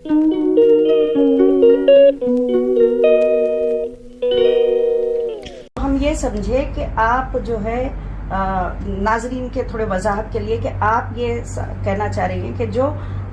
हम ये समझे कि आप जो है नाजरीन के थोड़े वजाहत के लिए कि आप ये कहना चाह रही हैं कि जो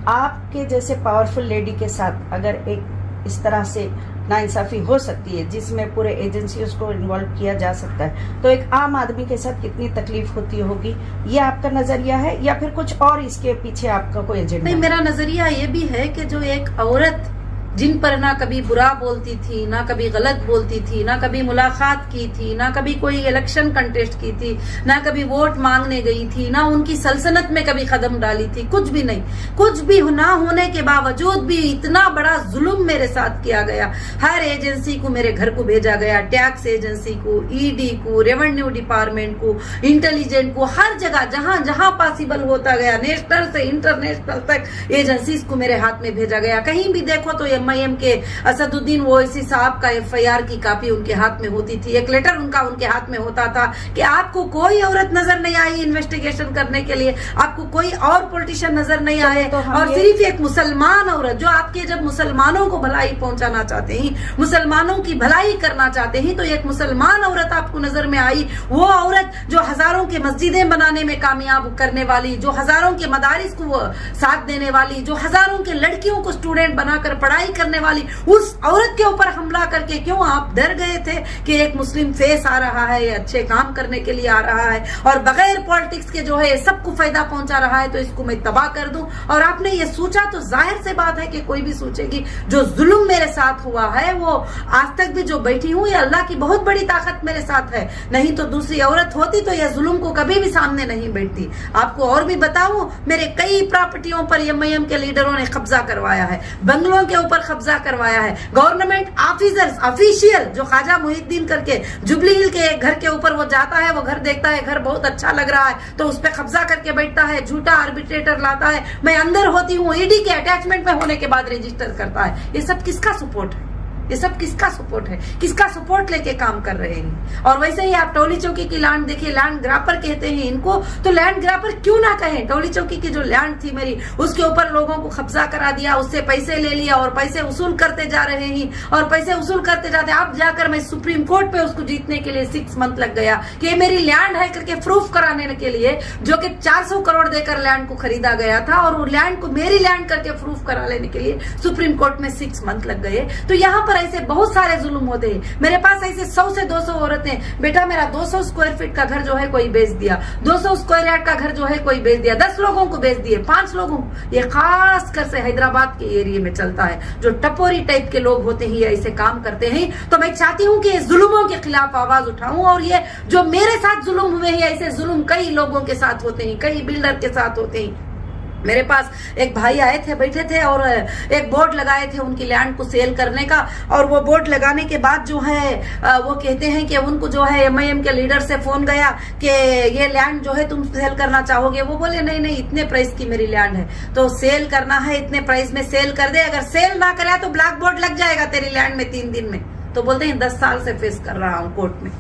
आपके जैसे पावरफुल लेडी के साथ अगर एक इस तरह से नाइंसाफी हो सकती है जिसमें पूरे एजेंसियों को इन्वॉल्व किया जा सकता है, तो एक आम आदमी के साथ कितनी तकलीफ होती होगी, ये आपका नजरिया है या फिर कुछ और इसके पीछे आपका कोई एजेंडा? नहीं, मेरा नजरिया ये भी है कि जो एक औरत जिन पर ना कभी बुरा बोलती थी, ना कभी गलत बोलती थी, ना कभी मुलाकात की थी, ना कभी कोई इलेक्शन कंटेस्ट की थी, ना कभी वोट मांगने गई थी, ना उनकी सल्तनत में कभी कदम डाली थी, कुछ भी नहीं। कुछ भी ना होने के बावजूद भी इतना बड़ा जुल्म मेरे साथ किया गया। हर एजेंसी को मेरे घर को भेजा गया, टैक्स एजेंसी को, ईडी को, रेवेन्यू डिपार्टमेंट को, इंटेलिजेंट को, हर जगह जहां जहां पॉसिबल होता गया, नेशनल से इंटरनेशनल तक एजेंसीज को मेरे हाथ में भेजा गया। कहीं भी देखो तो एमआईएम के असदुद्दीन ओवैसी साहब का एफआईआर की कॉपी उनके हाथ में होती थी, एक लेटर उनके हाथ में होता था कि आपको कोई औरत नजर नहीं आई इन्वेस्टिगेशन करने के लिए, आपको कोई और पॉलिटिशियन नजर नहीं आए, और सिर्फ एक मुसलमान औरत जो आपके जब मुसलमानों को भलाई पहुंचाना चाहते हैं, मुसलमानों की भलाई करना चाहते हैं, तो एक मुसलमान औरत आपको नजर में आई। वो औरत जो हजारों के मस्जिदें बनाने में कामयाब करने वाली, जो हजारों के मदारिस को साथ देने वाली, जो हजारों के लड़कियों को स्टूडेंट बनाकर पढ़ाई करने वाली, उस औरत के ऊपर हमला करके क्यों आप डर गए थे कि एक मुस्लिम फेस आ रहा है, ये अच्छे काम करने के लिए आ रहा है और बगैर पॉलिटिक्स के जो है सबको फायदा पहुंचा रहा है, तो इसको मैं तबाह कर दूं। और आपने ये सोचा तो जाहिर से बात है कि कोई भी सोचेगी। जो जुल्म मेरे साथ हुआ है वो आज तक भी जो बैठी हूं, ये अल्लाह की बहुत बड़ी ताकत मेरे साथ है, नहीं तो दूसरी औरत होती तो यह जुल्म को कभी भी सामने नहीं बैठती। आपको और भी बताऊं, मेरे कई प्रॉपर्टियों पर एमआईएम के लीडरों ने कब्जा करवाया है, बंगलों के ऊपर कब्जा करवाया है। गवर्नमेंट ऑफिसर्स ऑफिशियल जो ख्वाजा मुहिद्दीन करके जुबली हिल के घर के ऊपर वो जाता है, वो घर देखता है, घर बहुत अच्छा लग रहा है तो उस पर कब्जा करके बैठता है, झूठा आर्बिट्रेटर लाता है, मैं अंदर होती हूँ, ईडी के अटैचमेंट में होने के बाद रजिस्टर करता है। ये सब किसका सपोर्ट है? ये सब किसका सपोर्ट है? किसका सपोर्ट लेके काम कर रहे हैं? और वैसे ही आप टोली चौकी की लैंड देखिए, लैंड ग्रापर कहते हैं इनको, तो लैंड ग्रापर क्यों ना कहें। टोली चौकी की जो लैंड थी मेरी, उसके ऊपर लोगों को कब्जा करा दिया, उससे पैसे ले लिया और पैसे वसूल करते जा रहे हैं और पैसे वसूल करते जाते। अब जाकर मैं सुप्रीम कोर्ट पे उसको जीतने के लिए 6 मंथ लग गया कि ये मेरी लैंड है करके प्रूफ कराने के लिए, जो कि 400 करोड़ देकर लैंड को खरीदा गया था, और वो लैंड को मेरी लैंड करके प्रूफ करा लेने के लिए सुप्रीम कोर्ट में 6 मंथ लग गए। तो यहाँ पर ऐसे बहुत सारे जुल्म होते हैं। मेरे पास ऐसे 100 से 200 औरतें, बेटा मेरा 200 स्क्वायर फीट का घर जो है कोई बेच दिया, 200 स्क्वायर यार्ड का घर जो है कोई बेच दिया, 10 लोगों को बेच दिए, 5 लोगों को। ये खास कर से हैदराबाद के एरिया में चलता है। जो टपोरी टाइप के लोग होते हैं, ऐसे काम करते हैं। तो मैं चाहती हूँ कि जुल्मों के खिलाफ आवाज उठाऊं, और ये जो मेरे साथ जुल्म हुए हैं, ऐसे जुल्म कई लोगों के साथ होते हैं, कई बिल्डर के साथ होते हैं। मेरे पास एक भाई आए थे, बैठे थे और एक बोर्ड लगाए थे उनकी लैंड को सेल करने का, और वो बोर्ड लगाने के बाद जो है वो कहते हैं कि उनको जो है एमआईएम के लीडर से फोन गया कि ये लैंड जो है तुम सेल करना चाहोगे। वो बोले नहीं नहीं, इतने प्राइस की मेरी लैंड है, तो सेल करना है, इतने प्राइस में सेल कर दे, अगर सेल ना करे तो ब्लैक बोर्ड लग जाएगा तेरी लैंड में 3 दिन में। तो बोलते हैं 10 साल से फेस कर रहा हूँ कोर्ट में।